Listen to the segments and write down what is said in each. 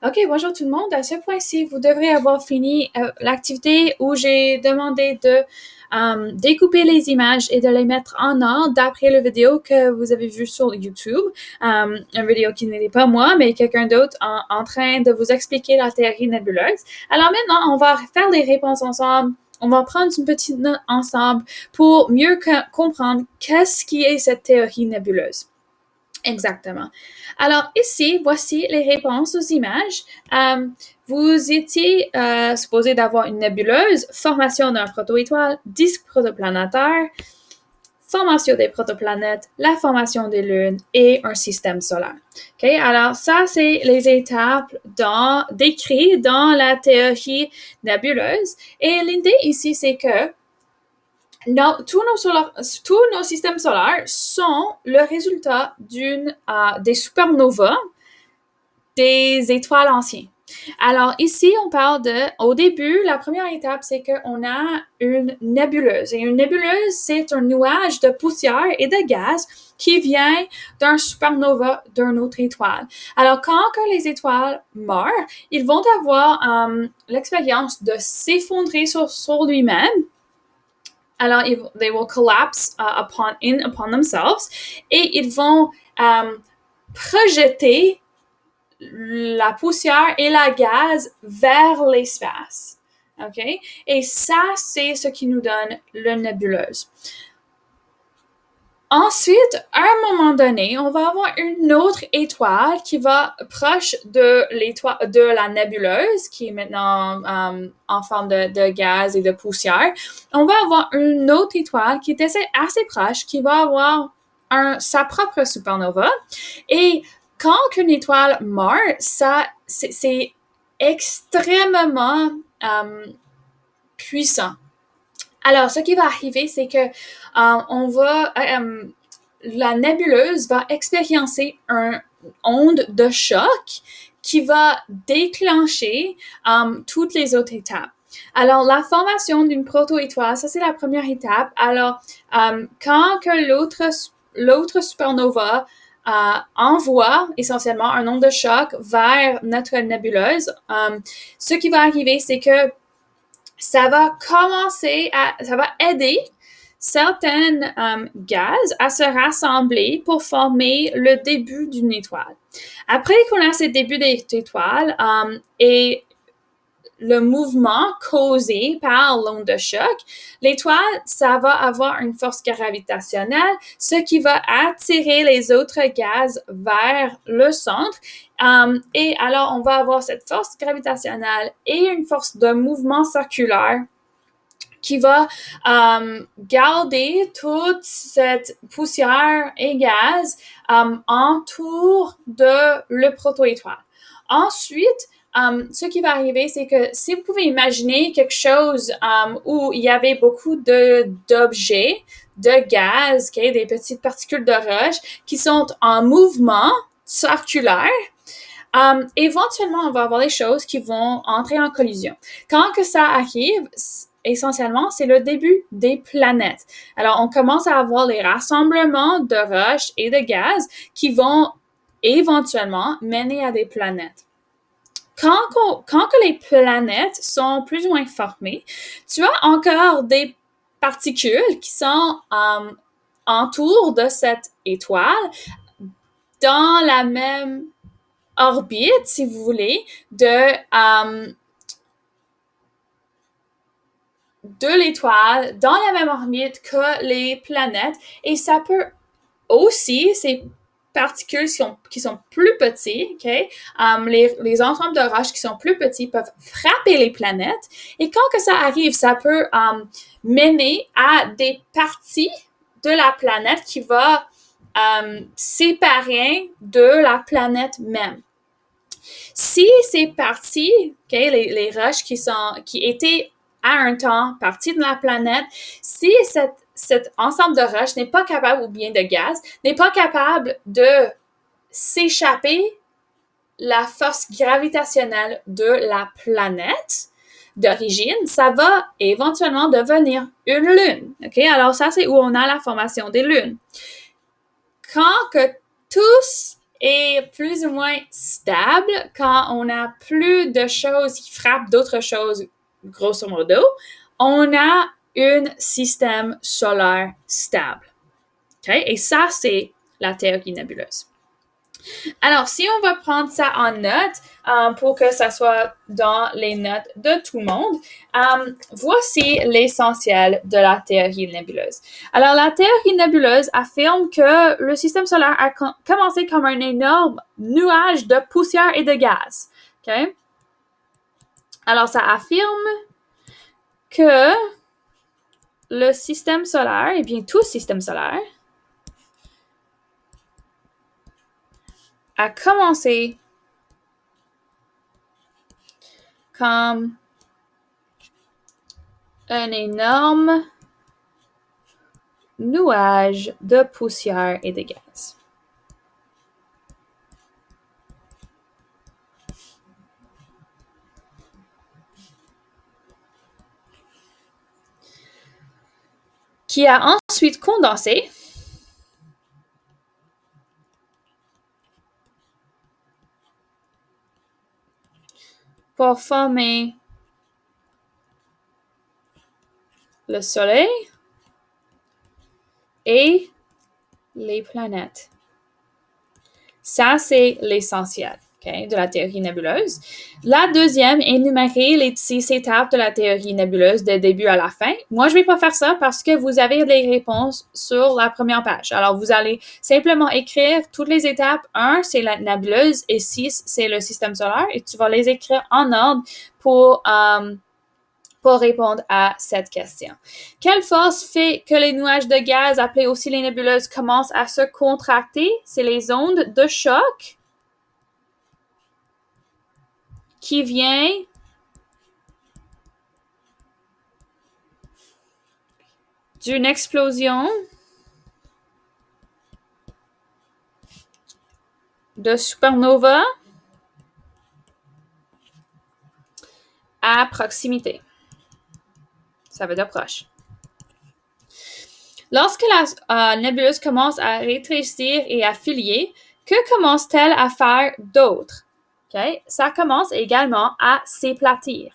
OK, bonjour tout le monde. À ce point-ci, vous devrez avoir fini l'activité où j'ai demandé de découper les images et de les mettre en ordre d'après la vidéo que vous avez vue sur YouTube. Une vidéo qui n'était pas moi, mais quelqu'un d'autre en train de vous expliquer la théorie nébuleuse. Alors maintenant, on va faire les réponses ensemble. On va prendre une petite note ensemble pour mieux comprendre qu'est-ce qui est cette théorie nébuleuse. Exactement. Alors ici, voici les réponses aux images. Vous étiez supposé d'avoir une nébuleuse, formation d'un protoétoile, disque protoplanétaire, formation des protoplanètes, la formation des lunes et un système solaire. OK? Alors ça, c'est les étapes décrites dans la théorie nébuleuse. Et l'idée ici, c'est que tous nos systèmes solaires sont le résultat des supernovas des étoiles anciennes. Alors ici, on parle au début, la première étape, c'est qu'on a une nébuleuse. Et une nébuleuse, c'est un nuage de poussière et de gaz qui vient d'un supernova d'une autre étoile. Alors, quand que les étoiles meurent, ils vont avoir l'expérience de s'effondrer sur lui-même. Alors, they will collapse upon themselves et ils vont projeter la poussière et la gaz vers l'espace. OK? Et ça, c'est ce qui nous donne la nébuleuse. Ensuite, à un moment donné, on va avoir une autre étoile qui va proche de la nébuleuse, qui est maintenant en forme de gaz et de poussière. On va avoir une autre étoile qui est assez proche, qui va avoir sa propre supernova. Et quand une étoile meurt, c'est extrêmement puissant. Alors, ce qui va arriver, c'est que la nébuleuse va expériencer une onde de choc qui va déclencher toutes les autres étapes. Alors, la formation d'une protoétoile, ça c'est la première étape. Alors, quand que l'autre supernova envoie essentiellement un onde de choc vers notre nébuleuse, ce qui va arriver, c'est que ça va aider certains gaz à se rassembler pour former le début d'une étoile. Après qu'on a ce début d'étoile et le mouvement causé par l'onde de choc, l'étoile, ça va avoir une force gravitationnelle, ce qui va attirer les autres gaz vers le centre. Et alors, on va avoir cette force gravitationnelle et une force de mouvement circulaire qui va garder toute cette poussière et gaz autour de le protoétoile. Ensuite, ce qui va arriver, c'est que si vous pouvez imaginer quelque chose où il y avait beaucoup d'objets, de gaz, okay, des petites particules de roche qui sont en mouvement circulaire, éventuellement, on va avoir des choses qui vont entrer en collision. Quand que ça arrive, essentiellement, c'est le début des planètes. Alors, on commence à avoir les rassemblements de roches et de gaz qui vont éventuellement mener à des planètes. Quand que les planètes sont plus ou moins formées, tu as encore des particules qui sont autour de cette étoile dans la même orbite, si vous voulez, de l'étoile dans la même orbite que les planètes. Et ça peut aussi, ces particules qui sont plus petites, okay? Les ensembles de roches qui sont plus petits peuvent frapper les planètes. Et quand que ça arrive, ça peut mener à des parties de la planète qui va séparer de la planète même. Si ces parties, okay, les roches qui étaient à un temps parties de la planète, si cet ensemble de roches n'est pas capable, ou bien de gaz, n'est pas capable de s'échapper la force gravitationnelle de la planète d'origine, ça va éventuellement devenir une lune. Okay? Alors ça, c'est où on a la formation des lunes. Quand que tous est plus ou moins stable quand on a plus de choses qui frappent d'autres choses, grosso modo. On a un système solaire stable. Okay? Et ça, c'est la théorie nébuleuse. Alors, si on va prendre ça en note pour que ça soit dans les notes de tout le monde, voici l'essentiel de la théorie nébuleuse. Alors, la théorie nébuleuse affirme que le système solaire a commencé comme un énorme nuage de poussière et de gaz. Okay? Alors, ça affirme que le système solaire, et bien tout système solaire, a commencé comme un énorme nuage de poussière et de gaz. Qui a ensuite condensé pour former le Soleil et les planètes. Ça, c'est l'essentiel okay, de la théorie nébuleuse. La deuxième, énumérer les 6 étapes de la théorie nébuleuse de début à la fin. Moi, je ne vais pas faire ça parce que vous avez les réponses sur la première page. Alors, vous allez simplement écrire toutes les étapes. 1, c'est la nébuleuse et 6, c'est le système solaire. Et tu vas les écrire en ordre pour répondre à cette question. Quelle force fait que les nuages de gaz, appelés aussi les nébuleuses, commencent à se contracter? C'est les ondes de choc qui viennent d'une explosion de supernova à proximité. Ça veut dire proche. Lorsque la nébuleuse commence à rétrécir et à filier, que commence-t-elle à faire d'autre? Okay? Ça commence également à s'éplatir.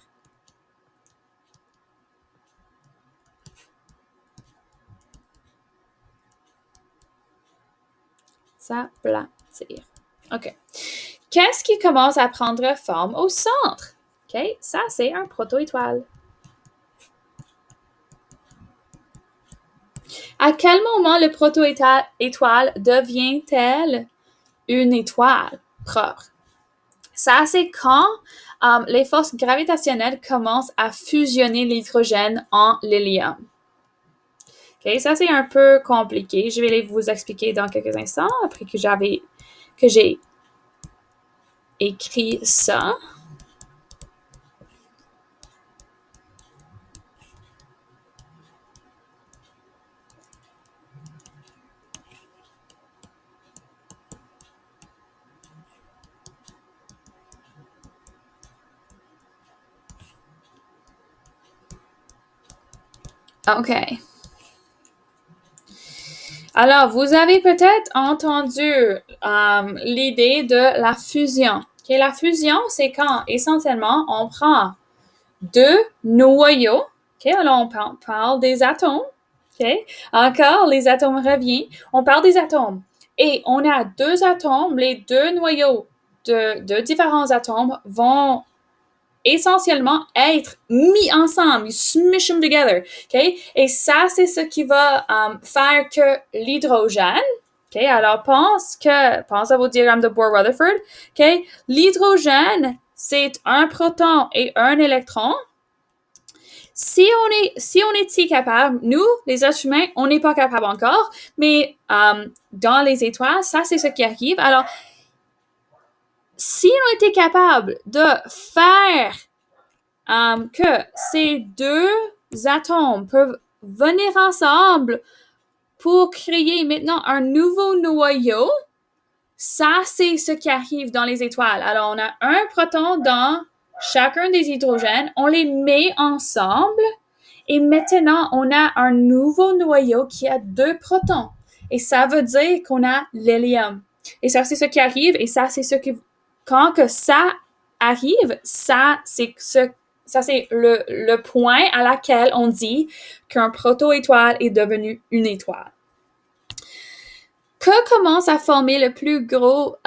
S'aplatir. OK. Qu'est-ce qui commence à prendre forme au centre? OK? Ça, c'est un proto-étoile. À quel moment le proto-étoile devient-elle une étoile propre? Ça, c'est quand les forces gravitationnelles commencent à fusionner l'hydrogène en l'hélium. Okay, ça, c'est un peu compliqué. Je vais vous expliquer dans quelques instants après que j'ai écrit ça. OK. Alors, vous avez peut-être entendu l'idée de la fusion. Okay, la fusion, c'est quand, essentiellement, on prend deux noyaux. Okay, alors, on parle des atomes. Okay? Encore, les atomes reviennent. On parle des atomes. Et on a deux atomes, les deux noyaux de différents atomes vont essentiellement être mis ensemble, you smush them together, okay? Et ça, c'est ce qui va faire que l'hydrogène, okay? Alors, pense à vos diagrammes de Bohr-Rutherford, okay? L'hydrogène, c'est un proton et un électron. Si on est si capable, nous, les êtres humains, on n'est pas capable encore, mais dans les étoiles, ça, c'est ce qui arrive. Alors, si on était capable de faire que ces deux atomes peuvent venir ensemble pour créer maintenant un nouveau noyau, ça, c'est ce qui arrive dans les étoiles. Alors, on a un proton dans chacun des hydrogènes, on les met ensemble et maintenant, on a un nouveau noyau qui a deux protons. Et ça veut dire qu'on a l'hélium. Et ça, c'est ce qui arrive. Et ça, c'est ce qui... Quand que ça arrive, ça, c'est le point à laquelle on dit qu'un proto-étoile est devenu une étoile. Que commence à former le plus gros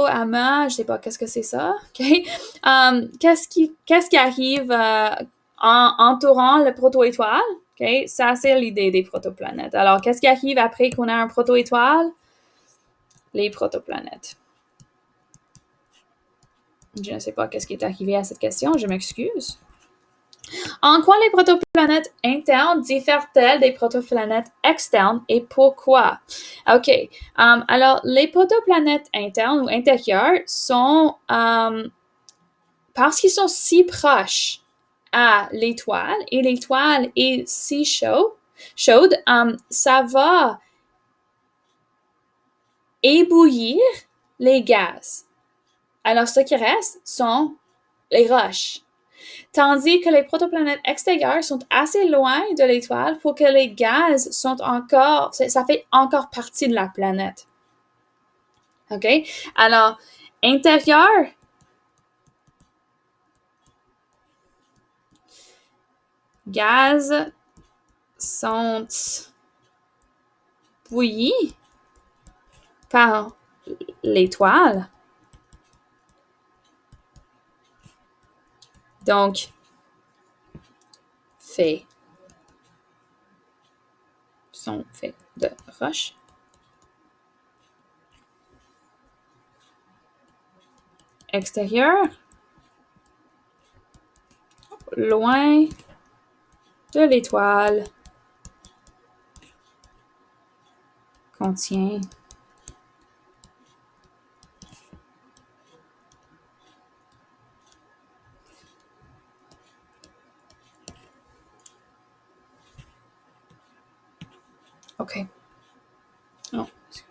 amas, je sais pas qu'est-ce que c'est ça, ok? Qu'est-ce qui arrive en entourant le proto-étoile? Ok, ça c'est l'idée des protoplanètes. Alors, qu'est-ce qui arrive après qu'on a un proto-étoile? Les protoplanètes. Je ne sais pas qu'est-ce qui est arrivé à cette question, je m'excuse. En quoi les protoplanètes internes diffèrent-elles des protoplanètes externes et pourquoi? OK. Alors, les protoplanètes internes ou intérieures sont, parce qu'ils sont si proches à l'étoile et l'étoile est si chaude, ça va ébouillir les gaz. Alors, ce qui reste sont les roches. Tandis que les protoplanètes extérieures sont assez loin de l'étoile pour que les gaz sont encore, ça fait encore partie de la planète. OK? Alors, intérieur, gaz sont bouillis par l'étoile. Donc, sont faits de roches. Extérieur, loin de l'étoile, contient OK. Oh, excuse.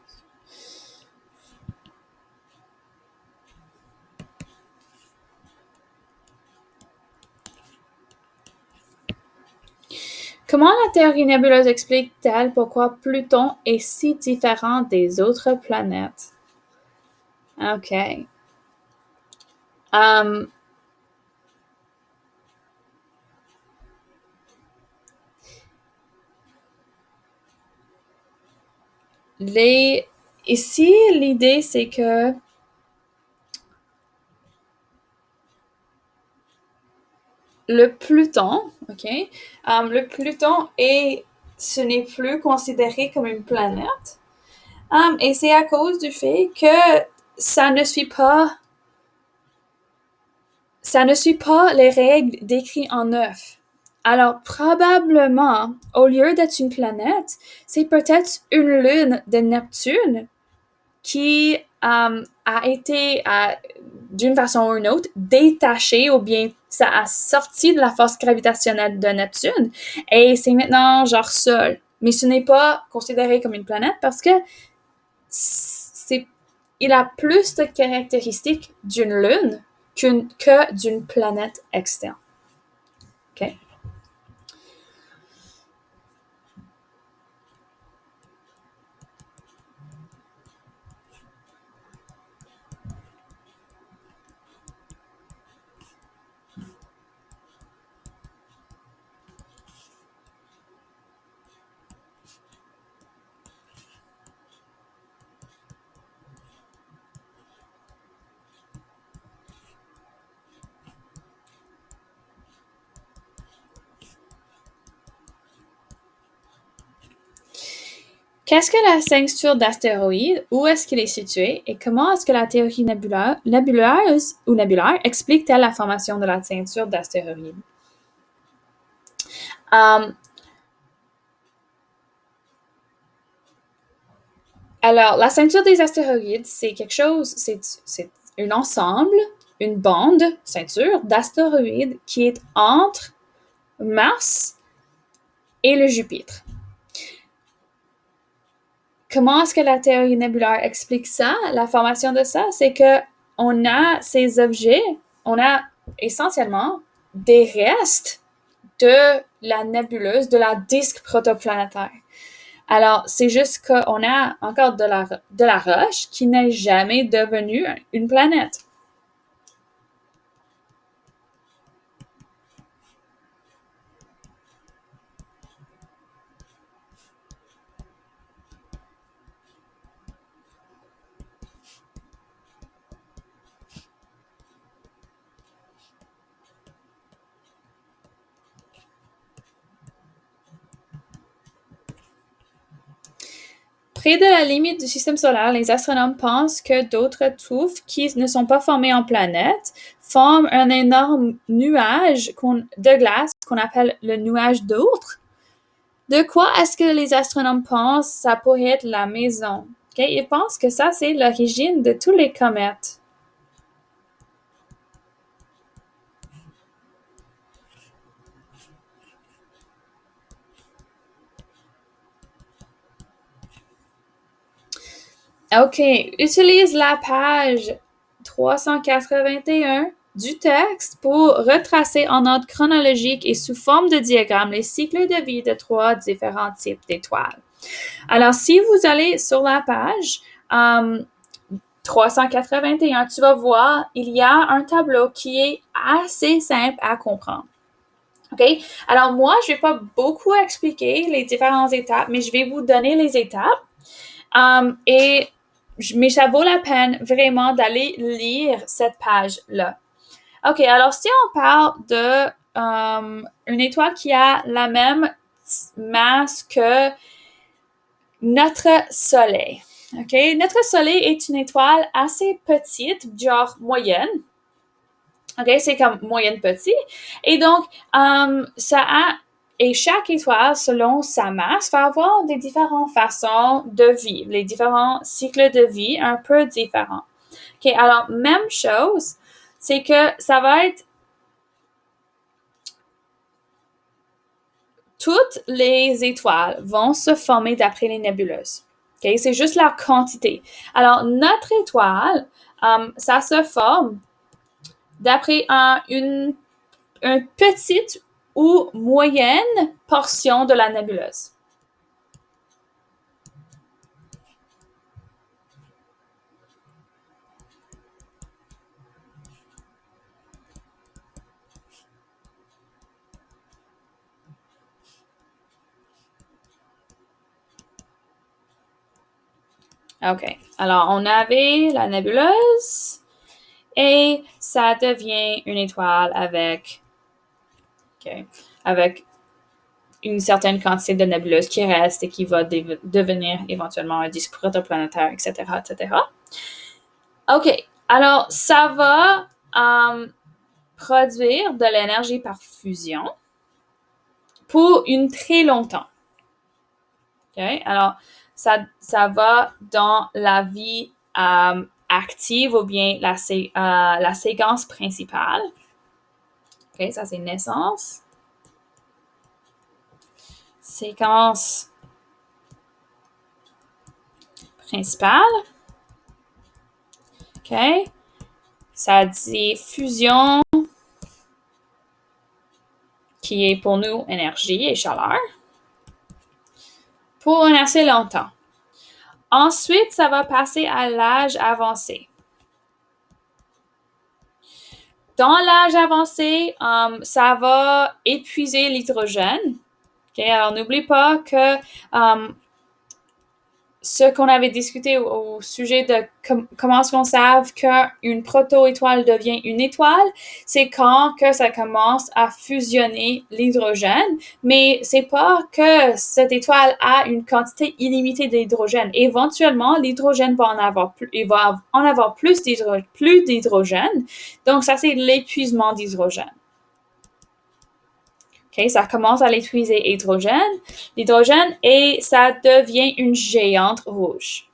Comment la théorie nébuleuse explique-t-elle pourquoi Pluton est si différent des autres planètes? OK. Ici, l'idée, c'est que le Pluton, OK? Le Pluton ce n'est plus considéré comme une planète. Et c'est à cause du fait que ça ne suit pas les règles décrites en 9. Alors, probablement, au lieu d'être une planète, c'est peut-être une lune de Neptune qui a été, d'une façon ou d'une autre, détachée ou bien ça a sorti de la force gravitationnelle de Neptune et c'est maintenant genre seul. Mais ce n'est pas considéré comme une planète parce que il a plus de caractéristiques d'une lune que d'une planète externe. OK? Qu'est-ce que la ceinture d'astéroïdes? Où est-ce qu'il est situé? Et comment est-ce que la théorie nébulaire explique-t-elle la formation de la ceinture d'astéroïdes? Alors, la ceinture des astéroïdes, c'est quelque chose, c'est un ensemble, une bande, ceinture d'astéroïdes qui est entre Mars et le Jupiter. Comment est-ce que la théorie nébulaire explique ça? La formation de ça, c'est que on a ces objets, on a essentiellement des restes de la nébuleuse, de la disque protoplanétaire. Alors, c'est juste qu'on a encore de la roche qui n'est jamais devenue une planète. Près de la limite du système solaire, les astronomes pensent que d'autres touffes qui ne sont pas formées en planètes forment un énorme nuage de glace qu'on appelle le nuage d'Oort. De quoi est-ce que les astronomes pensent que ça pourrait être la maison? Okay? Ils pensent que ça, c'est l'origine de tous les comètes. OK. Utilise la page 381 du texte pour retracer en ordre chronologique et sous forme de diagramme les cycles de vie de 3 différents types d'étoiles. Alors, si vous allez sur la page 381, tu vas voir, il y a un tableau qui est assez simple à comprendre. OK? Alors, moi, je ne vais pas beaucoup expliquer les différentes étapes, mais je vais vous donner les étapes. Mais ça vaut la peine vraiment d'aller lire cette page-là. OK, alors si on parle de une étoile qui a la même masse que notre Soleil. OK, notre Soleil est une étoile assez petite, genre moyenne. OK, c'est comme moyenne petit. Et donc, et chaque étoile, selon sa masse, va avoir des différentes façons de vivre, les différents cycles de vie un peu différents. OK, alors, même chose, c'est que ça va être toutes les étoiles vont se former d'après les nébuleuses. OK, c'est juste la quantité. Alors, notre étoile, ça se forme d'après une petite ou moyenne portion de la nébuleuse. OK. Alors, on avait la nébuleuse et ça devient une étoile avec une certaine quantité de nébuleuses qui reste et qui va devenir éventuellement un disque protoplanétaire, etc., etc. OK. Alors, ça va produire de l'énergie par fusion pour une très longtemps. OK? Alors, ça va dans la vie active ou bien la séquence principale. OK? Ça, c'est naissance. Séquence principale. OK? Ça dit fusion, qui est pour nous énergie et chaleur, pour un assez longtemps. Ensuite, ça va passer à l'âge avancé. Dans l'âge avancé, ça va épuiser l'hydrogène. Okay? Alors, n'oublie pas que ce qu'on avait discuté au sujet de comment est-ce qu'on sait qu'une proto-étoile devient une étoile, c'est quand que ça commence à fusionner l'hydrogène, mais c'est pas que cette étoile a une quantité illimitée d'hydrogène. Éventuellement, l'hydrogène va en avoir plus, il va en avoir plus d'hydrogène. Donc, ça, c'est l'épuisement d'hydrogène. Okay, ça commence à l'épuiser l'hydrogène, et ça devient une géante rouge.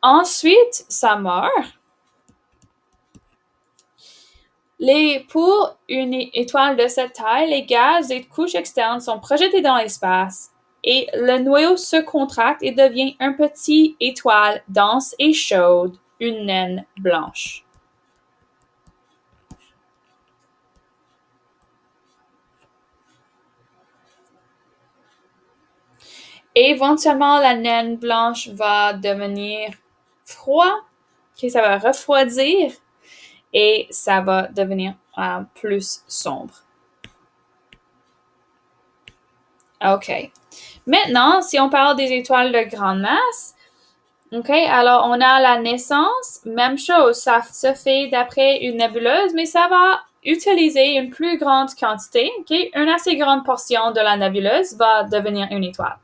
Ensuite, ça meurt. Pour une étoile de cette taille, les gaz des couches externes sont projetés dans l'espace et le noyau se contracte et devient une petite étoile dense et chaude, une naine blanche. Éventuellement, la naine blanche va devenir froid, ok, ça va refroidir et ça va devenir plus sombre. OK. Maintenant, si on parle des étoiles de grande masse, OK, alors on a la naissance, même chose, ça se fait d'après une nébuleuse, mais ça va utiliser une plus grande quantité, OK? Une assez grande portion de la nébuleuse va devenir une étoile.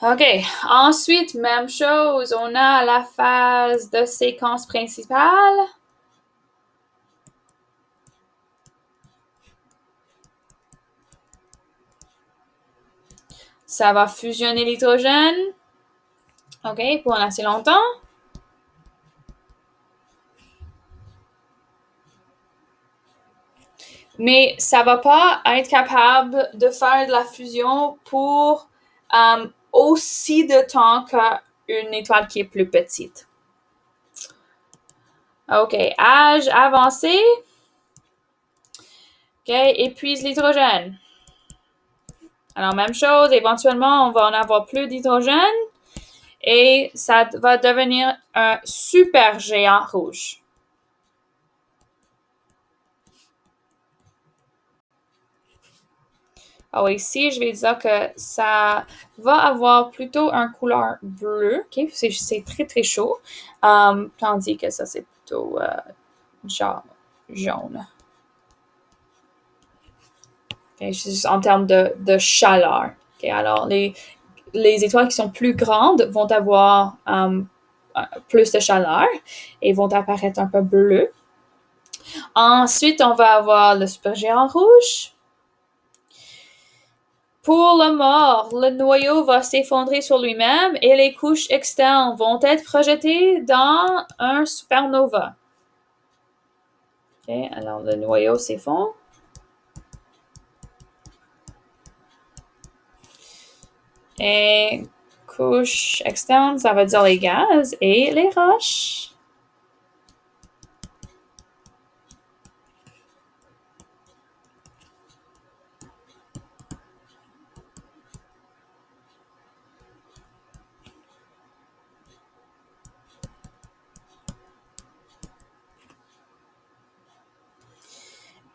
OK. Ensuite, même chose, on a la phase de séquence principale. Ça va fusionner l'hydrogène. OK, pour assez longtemps. Mais ça va pas être capable de faire de la fusion pour aussi de temps qu'une étoile qui est plus petite. OK, âge avancé. OK, épuise l'hydrogène. Alors, même chose, éventuellement, on va en avoir plus d'hydrogène et ça va devenir un super géant rouge. Alors ici, je vais dire que ça va avoir plutôt une couleur bleue, ok? C'est très très chaud, tandis que ça c'est plutôt genre jaune. Okay? Juste en termes de chaleur. Okay? Alors les étoiles qui sont plus grandes vont avoir plus de chaleur et vont apparaître un peu bleues. Ensuite, on va avoir le supergéant rouge. Pour le mort, le noyau va s'effondrer sur lui-même et les couches externes vont être projetées dans un supernova. Okay, alors le noyau s'effondre. Et couche externe, ça veut dire les gaz et les roches.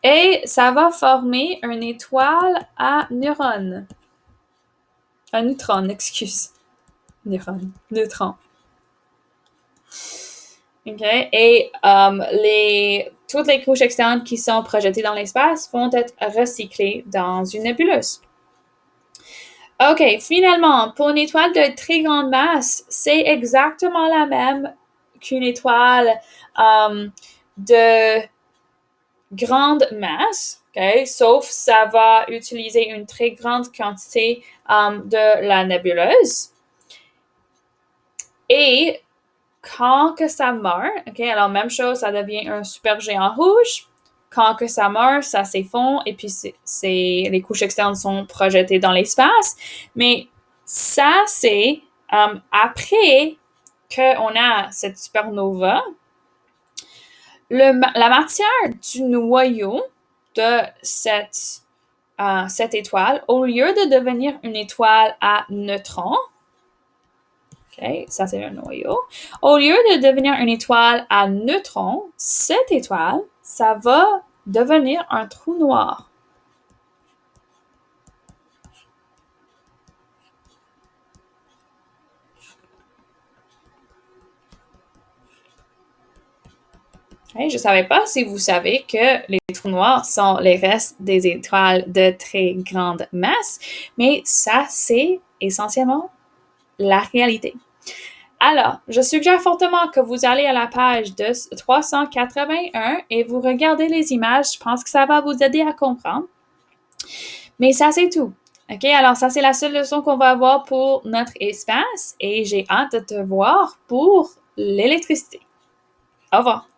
Et ça va former une étoile à neurones. Un neutron, excuse. Neutron. OK. Et toutes les couches externes qui sont projetées dans l'espace vont être recyclées dans une nébuleuse. OK, finalement, pour une étoile de très grande masse, c'est exactement la même qu'une étoile de grande masse, okay? Sauf ça va utiliser une très grande quantité de la nébuleuse. Et quand que ça meurt, okay, alors même chose, ça devient un super géant rouge. Quand que ça meurt, ça s'effondre et puis les couches externes sont projetées dans l'espace. Mais ça, c'est après qu'on a cette supernova, la matière du noyau de cette étoile, au lieu de devenir une étoile à neutrons, okay, ça c'est le noyau, au lieu de devenir une étoile à neutrons, cette étoile, ça va devenir un trou noir. Okay, je ne savais pas si vous savez que les trous noirs sont les restes des étoiles de très grande masse, mais ça, c'est essentiellement la réalité. Alors, je suggère fortement que vous allez à la page de 381 et vous regardez les images. Je pense que ça va vous aider à comprendre. Mais ça, c'est tout. OK? Alors, ça, c'est la seule leçon qu'on va avoir pour notre espace et j'ai hâte de te voir pour l'électricité. Au revoir.